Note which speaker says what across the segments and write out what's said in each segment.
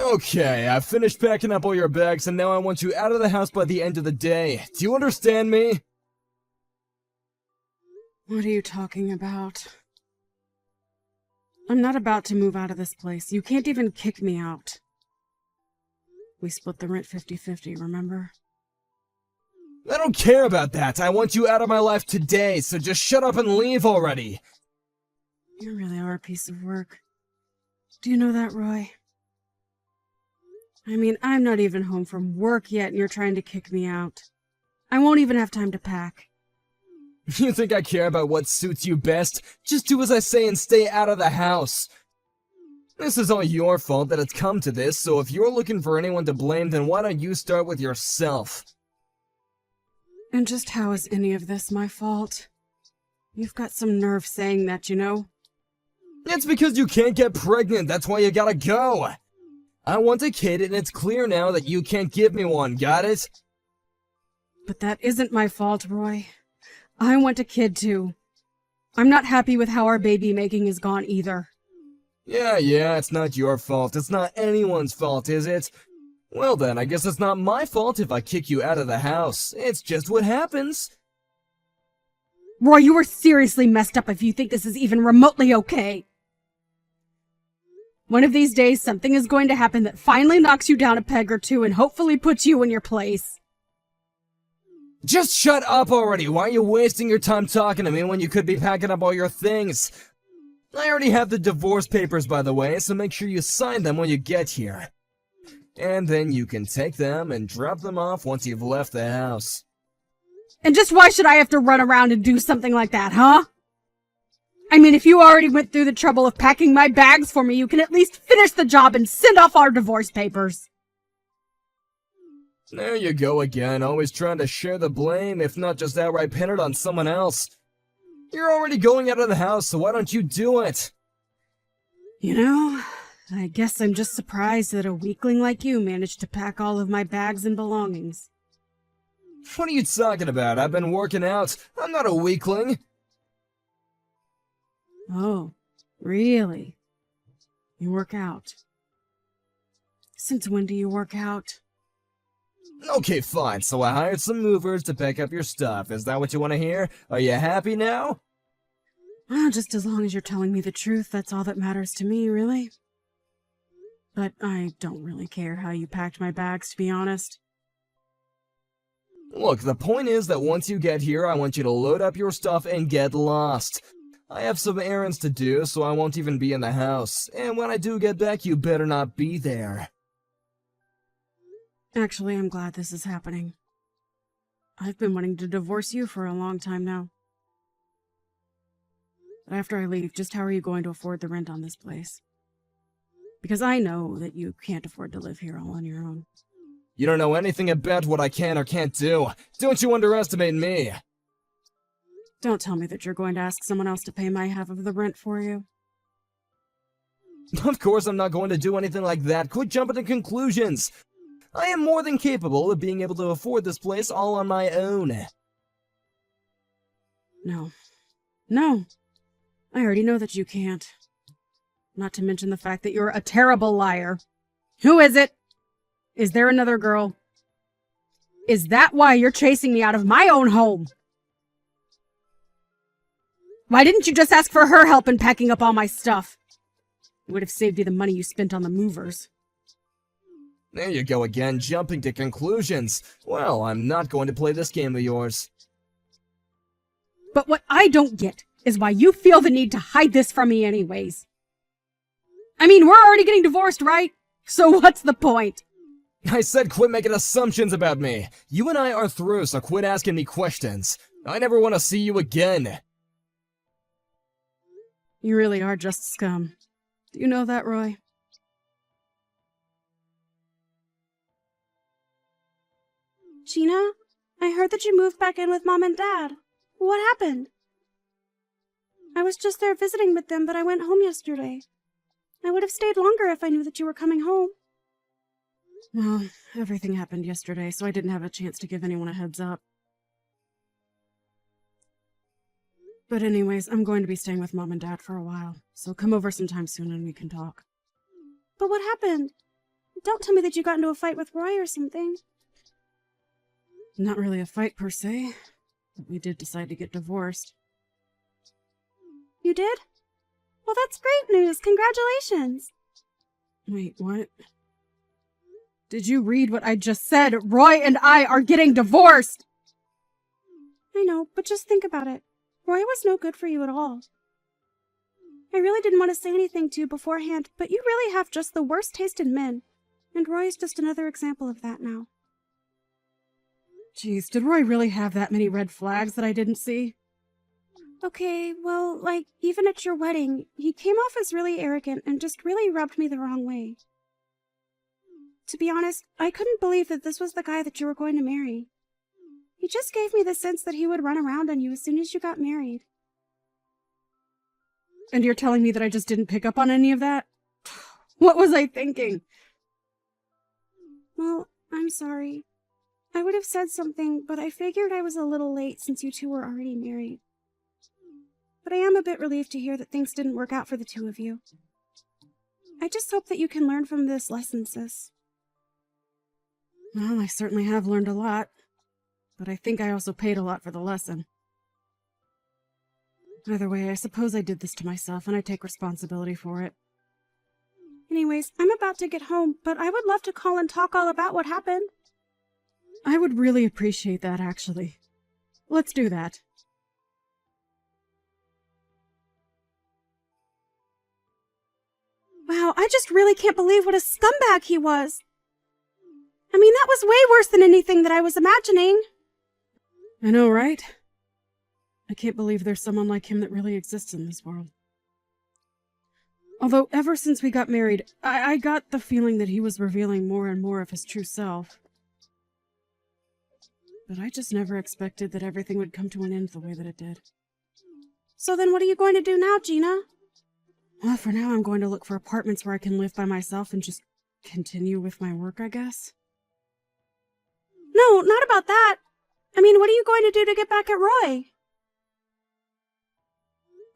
Speaker 1: Okay, I've finished packing up all your bags and now I want you out of the house by the end of the day. Do you understand me?
Speaker 2: What are you talking about? I'm not about to move out of this place. You can't even kick me out. We split the rent 50-50, remember?
Speaker 1: I don't care about that. I want you out of my life today, so just shut up and leave already.
Speaker 2: You really are a piece of work. Do you know that, Roy? I mean, I'm not even home from work yet and you're trying to kick me out. I won't even have time to pack.
Speaker 1: You think I care about what suits you best? Just do as I say and stay out of the house. This is all your fault that it's come to this, so if you're looking for anyone to blame, then why don't you start with yourself?
Speaker 2: And just how is any of this my fault? You've got some nerve saying that, you know?
Speaker 1: It's because you can't get pregnant, that's why you gotta go. I want a kid and it's clear now that you can't give me one, got it?
Speaker 2: But that isn't my fault, Roy. I want a kid too. I'm not happy with how our baby making has gone either.
Speaker 1: Yeah, it's not your fault. It's not anyone's fault, is it? Well then, I guess it's not my fault if I kick you out of the house. It's just what happens.
Speaker 2: Roy, you are seriously messed up if you think this is even remotely okay. One of these days, something is going to happen that finally knocks you down a peg or two and hopefully puts you in your place.
Speaker 1: Just shut up already! Why are you wasting your time talking to me when you could be packing up all your things? I already have the divorce papers, by the way, so make sure you sign them when you get here. And then you can take them and drop them off once you've left the house.
Speaker 2: And just why should I have to run around and do something like that, huh? I mean, if you already went through the trouble of packing my bags for me, you can at least finish the job and send off our divorce papers.
Speaker 1: There you go again, always trying to share the blame, if not just outright pin it on someone else. You're already going out of the house, so why don't you do it?
Speaker 2: You know, I guess I'm just surprised that a weakling like you managed to pack all of my bags and belongings.
Speaker 1: What are you talking about? I've been working out. I'm not a weakling.
Speaker 2: Oh, really? You work out? Since when do you work out?
Speaker 1: Okay, fine, so I hired some movers to pick up your stuff. Is that what you want to hear? Are you happy now?
Speaker 2: Well, just as long as you're telling me the truth, that's all that matters to me, really. But I don't really care how you packed my bags, to be honest.
Speaker 1: Look, the point is that once you get here, I want you to load up your stuff and get lost. I have some errands to do, so I won't even be in the house. And when I do get back, you better not be there.
Speaker 2: Actually, I'm glad this is happening. I've been wanting to divorce you for a long time now. But after I leave, just how are you going to afford the rent on this place? Because I know that you can't afford to live here all on your own.
Speaker 1: You don't know anything about what I can or can't do. Don't you underestimate me.
Speaker 2: Don't tell me that you're going to ask someone else to pay my half of the rent for you.
Speaker 1: Of course I'm not going to do anything like that. Quit jumping to conclusions. I am more than capable of being able to afford this place all on my own.
Speaker 2: No. I already know that you can't. Not to mention the fact that you're a terrible liar. Who is it? Is there another girl? Is that why you're chasing me out of my own home? Why didn't you just ask for her help in packing up all my stuff? It would have saved you the money you spent on the movers.
Speaker 1: There you go again, jumping to conclusions. Well, I'm not going to play this game of yours.
Speaker 2: But what I don't get is why you feel the need to hide this from me anyways. I mean, we're already getting divorced, right? So what's the point?
Speaker 1: I said quit making assumptions about me. You and I are through, so quit asking me questions. I never want to see you again.
Speaker 2: You really are just scum. Do you know that, Roy?
Speaker 3: Gina, I heard that you moved back in with Mom and Dad. What happened? I was just there visiting with them, but I went home yesterday. I would have stayed longer if I knew that you were coming home.
Speaker 2: Well, everything happened yesterday, so I didn't have a chance to give anyone a heads up. But anyways, I'm going to be staying with Mom and Dad for a while, so come over sometime soon and we can talk.
Speaker 3: But what happened? Don't tell me that you got into a fight with Roy or something.
Speaker 2: Not really a fight per se, but we did decide to get divorced.
Speaker 3: You did? Well, that's great news. Congratulations.
Speaker 2: Wait, what? Did you read what I just said? Roy and I are getting divorced!
Speaker 3: I know, but just think about it. Roy was no good for you at all. I really didn't want to say anything to you beforehand, but you really have just the worst taste in men. And Roy is just another example of that now.
Speaker 2: Jeez, did Roy really have that many red flags that I didn't see?
Speaker 3: Okay, well, like, even at your wedding, he came off as really arrogant and just really rubbed me the wrong way. To be honest, I couldn't believe that this was the guy that you were going to marry. He just gave me the sense that he would run around on you as soon as you got married.
Speaker 2: And you're telling me that I just didn't pick up on any of that? What was I thinking?
Speaker 3: Well, I'm sorry. I would have said something, but I figured I was a little late since you two were already married. But I am a bit relieved to hear that things didn't work out for the two of you. I just hope that you can learn from this lesson, sis.
Speaker 2: Well, I certainly have learned a lot, but I think I also paid a lot for the lesson. Either way, I suppose I did this to myself, and I take responsibility for it.
Speaker 3: Anyways, I'm about to get home, but I would love to call and talk all about what happened.
Speaker 2: I would really appreciate that, actually. Let's do that.
Speaker 3: Wow, I just really can't believe what a scumbag he was. I mean, that was way worse than anything that I was imagining.
Speaker 2: I know, right? I can't believe there's someone like him that really exists in this world. Although, ever since we got married, I got the feeling that he was revealing more and more of his true self. But I just never expected that everything would come to an end the way that it did.
Speaker 3: So then what are you going to do now, Gina?
Speaker 2: Well, for now I'm going to look for apartments where I can live by myself and just continue with my work, I guess.
Speaker 3: No, not about that. I mean, what are you going to do to get back at Roy?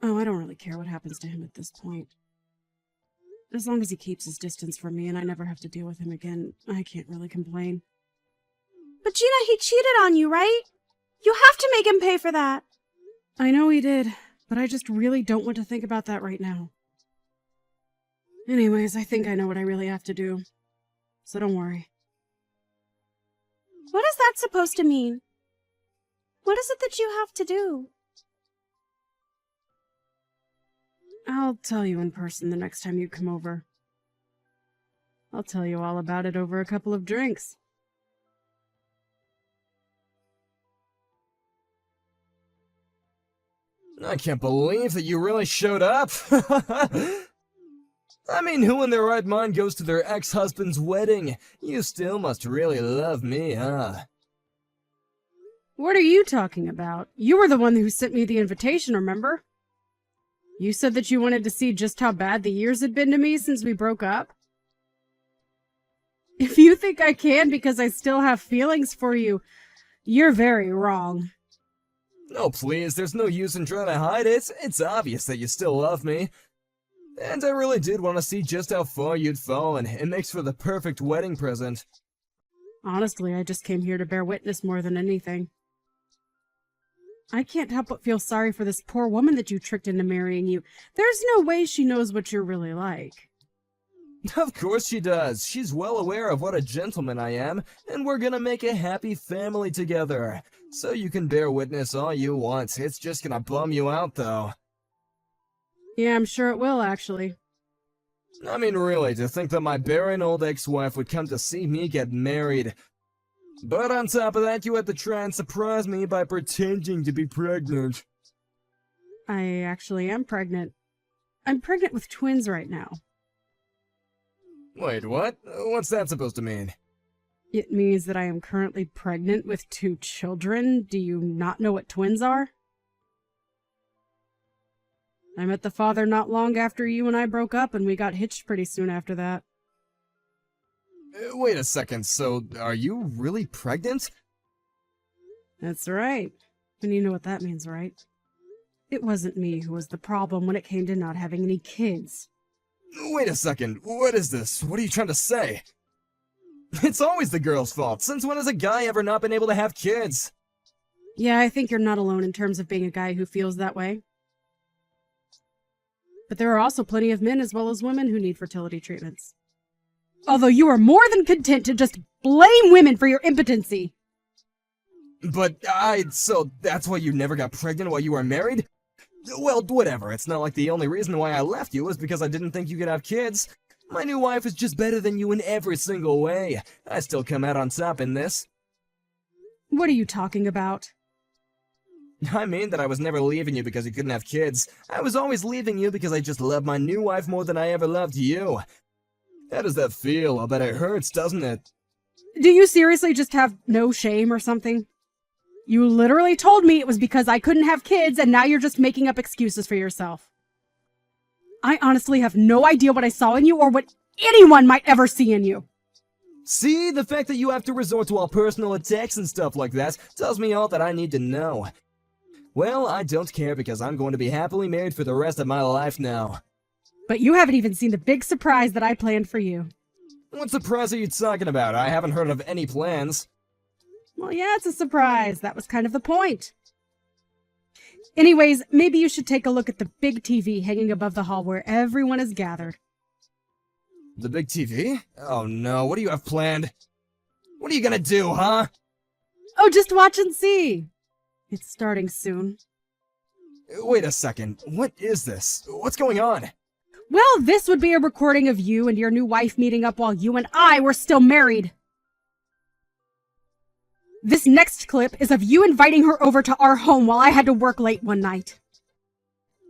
Speaker 2: Oh, I don't really care what happens to him at this point. As long as he keeps his distance from me and I never have to deal with him again, I can't really complain.
Speaker 3: But Gina, he cheated on you, right? You have to make him pay for that.
Speaker 2: I know he did, but I just really don't want to think about that right now. Anyways, I think I know what I really have to do. So don't worry.
Speaker 3: What is that supposed to mean? What is it that you have to do?
Speaker 2: I'll tell you in person the next time you come over. I'll tell you all about it over a couple of drinks.
Speaker 1: I can't believe that you really showed up. I mean, who in their right mind goes to their ex-husband's wedding? You still must really love me, huh?
Speaker 2: What are you talking about? You were the one who sent me the invitation, remember? You said that you wanted to see just how bad the years had been to me since we broke up. If you think I can because I still have feelings for you, you're very wrong.
Speaker 1: Oh, please, there's no use in trying to hide it. It's obvious that you still love me. And I really did want to see just how far you'd fallen. It makes for the perfect wedding present.
Speaker 2: Honestly, I just came here to bear witness more than anything. I can't help but feel sorry for this poor woman that you tricked into marrying you. There's no way she knows what you're really like.
Speaker 1: Of course she does. She's well aware of what a gentleman I am, and we're gonna make a happy family together. So you can bear witness all you want. It's just gonna bum you out, though.
Speaker 2: Yeah, I'm sure it will, actually.
Speaker 1: I mean, really, to think that my barren old ex-wife would come to see me get married. But on top of that, you had to try and surprise me by pretending to be pregnant.
Speaker 2: I actually am pregnant. I'm pregnant with twins right now.
Speaker 1: Wait, what? What's that supposed to mean?
Speaker 2: It means that I am currently pregnant with 2 children. Do you not know what twins are? I met the father not long after you and I broke up, and we got hitched pretty soon after that.
Speaker 1: Wait a second, so are you really pregnant?
Speaker 2: That's right. And you know what that means, right? It wasn't me who was the problem when it came to not having any kids.
Speaker 1: Wait a second, what is this? What are you trying to say? It's always the girl's fault. Since when has a guy ever not been able to have kids?
Speaker 2: Yeah, I think you're not alone in terms of being a guy who feels that way. But there are also plenty of men as well as women who need fertility treatments. Although you are more than content to just blame women for your impotency.
Speaker 1: But so that's why you never got pregnant while you were married? Well, whatever. It's not like the only reason why I left you was because I didn't think you could have kids. My new wife is just better than you in every single way. I still come out on top in this.
Speaker 2: What are you talking about?
Speaker 1: I mean that I was never leaving you because you couldn't have kids. I was always leaving you because I just love my new wife more than I ever loved you. How does that feel? I'll bet it hurts, doesn't it?
Speaker 2: Do you seriously just have no shame or something? You literally told me it was because I couldn't have kids, and now you're just making up excuses for yourself. I honestly have no idea what I saw in you or what anyone might ever see in you.
Speaker 1: See, the fact that you have to resort to all personal attacks and stuff like that tells me all that I need to know. Well, I don't care because I'm going to be happily married for the rest of my life now.
Speaker 2: But you haven't even seen the big surprise that I planned for you.
Speaker 1: What surprise are you talking about? I haven't heard of any plans.
Speaker 2: Well, yeah, it's a surprise. That was kind of the point. Anyways, maybe you should take a look at the big TV hanging above the hall where everyone is gathered.
Speaker 1: The big TV? Oh no, what do you have planned? What are you gonna do, huh?
Speaker 2: Oh, just watch and see. It's starting soon.
Speaker 1: Wait a second, what is this? What's going on?
Speaker 2: Well, this would be a recording of you and your new wife meeting up while you and I were still married. This next clip is of you inviting her over to our home while I had to work late one night.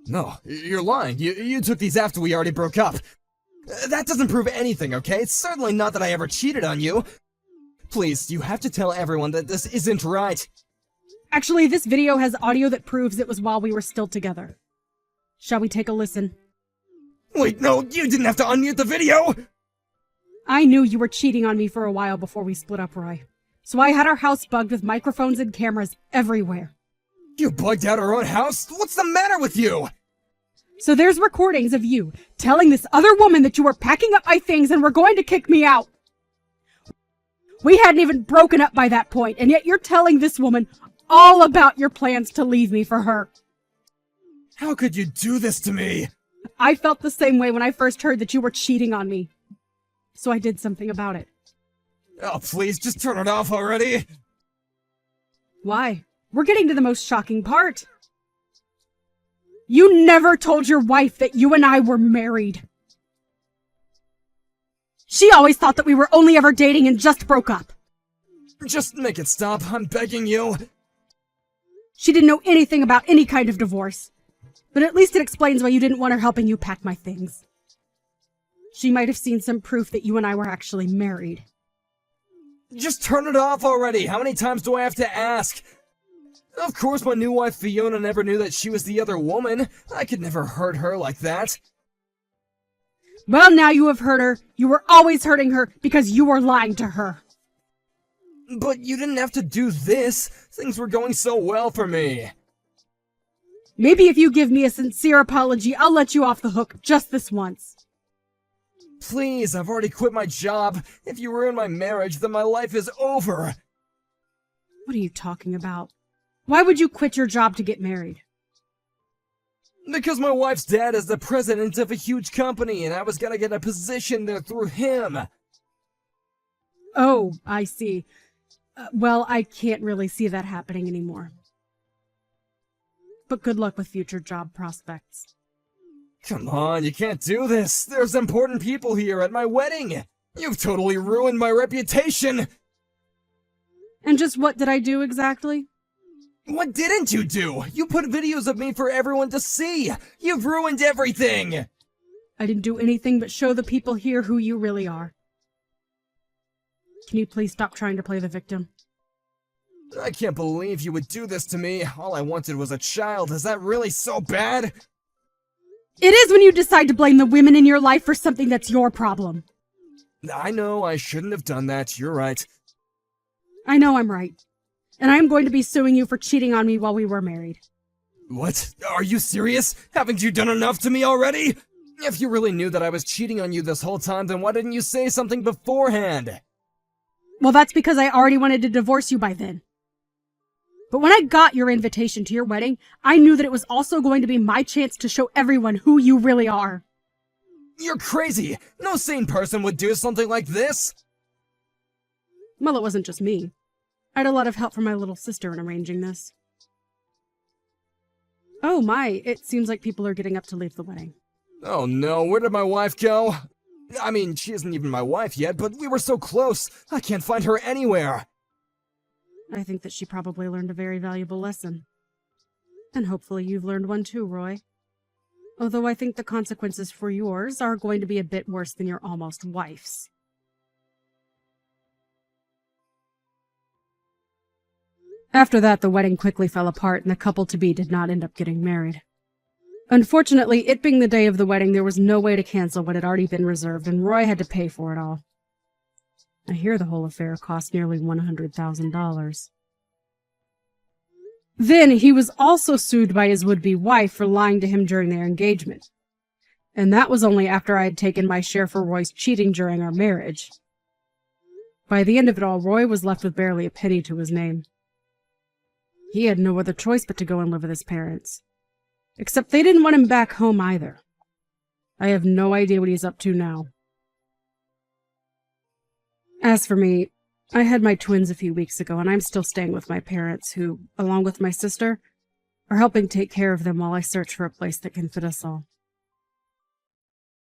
Speaker 1: No, you're lying. You took these after we already broke up. That doesn't prove anything, okay? It's certainly not that I ever cheated on you. Please, you have to tell everyone that this isn't right.
Speaker 2: Actually, this video has audio that proves it was while we were still together. Shall we take a listen?
Speaker 1: Wait, no, you didn't have to unmute the video!
Speaker 2: I knew you were cheating on me for a while before we split up, Roy. So I had our house bugged with microphones and cameras everywhere.
Speaker 1: You bugged out our own house? What's the matter with you?
Speaker 2: So there's recordings of you telling this other woman that you were packing up my things and were going to kick me out. We hadn't even broken up by that point, and yet you're telling this woman all about your plans to leave me for her.
Speaker 1: How could you do this to me?
Speaker 2: I felt the same way when I first heard that you were cheating on me. So I did something about it.
Speaker 1: Oh, please, just turn it off already.
Speaker 2: Why? We're getting to the most shocking part. You never told your wife that you and I were married. She always thought that we were only ever dating and just broke up.
Speaker 1: Just make it stop, I'm begging you.
Speaker 2: She didn't know anything about any kind of divorce. But at least it explains why you didn't want her helping you pack my things. She might have seen some proof that you and I were actually married.
Speaker 1: Just turn it off already! How many times do I have to ask? Of course my new wife Fiona never knew that she was the other woman. I could never hurt her like that.
Speaker 2: Well, now you have hurt her. You were always hurting her because you were lying to her.
Speaker 1: But you didn't have to do this. Things were going so well for me.
Speaker 2: Maybe if you give me a sincere apology, I'll let you off the hook just this once.
Speaker 1: Please, I've already quit my job. If you ruin my marriage, then my life is over.
Speaker 2: What are you talking about? Why would you quit your job to get married?
Speaker 1: Because my wife's dad is the president of a huge company, and I was gonna get a position there through him.
Speaker 2: Oh, I see. Well, I can't really see that happening anymore. But good luck with future job prospects.
Speaker 1: Come on, you can't do this. There's important people here at my wedding. You've totally ruined my reputation.
Speaker 2: And just what did I do exactly?
Speaker 1: What didn't you do? You put videos of me for everyone to see. You've ruined everything.
Speaker 2: I didn't do anything but show the people here who you really are. Can you please stop trying to play the victim?
Speaker 1: I can't believe you would do this to me. All I wanted was a child. Is that really so bad?
Speaker 2: It is when you decide to blame the women in your life for something that's your problem.
Speaker 1: I know, I shouldn't have done that. You're right.
Speaker 2: I know I'm right. And I am going to be suing you for cheating on me while we were married.
Speaker 1: What? Are you serious? Haven't you done enough to me already? If you really knew that I was cheating on you this whole time, then why didn't you say something beforehand?
Speaker 2: Well, that's because I already wanted to divorce you by then. But when I got your invitation to your wedding, I knew that it was also going to be my chance to show everyone who you really are.
Speaker 1: You're crazy! No sane person would do something like this!
Speaker 2: Well, it wasn't just me. I had a lot of help from my little sister in arranging this. Oh my, it seems like people are getting up to leave the wedding.
Speaker 1: Oh no, where did my wife go? I mean, she isn't even my wife yet, but we were so close. I can't find her anywhere.
Speaker 2: I think that she probably learned a very valuable lesson. And hopefully you've learned one too, Roy. Although I think the consequences for yours are going to be a bit worse than your almost wife's. After that, the wedding quickly fell apart and the couple-to-be did not end up getting married. Unfortunately, it being the day of the wedding, there was no way to cancel what had already been reserved, and Roy had to pay for it all. I hear the whole affair cost nearly $100,000. Then he was also sued by his would-be wife for lying to him during their engagement. And that was only after I had taken my share for Roy's cheating during our marriage. By the end of it all, Roy was left with barely a penny to his name. He had no other choice but to go and live with his parents. Except they didn't want him back home either. I have no idea what he's up to now. As for me, I had my twins a few weeks ago, and I'm still staying with my parents, who, along with my sister, are helping take care of them while I search for a place that can fit us all.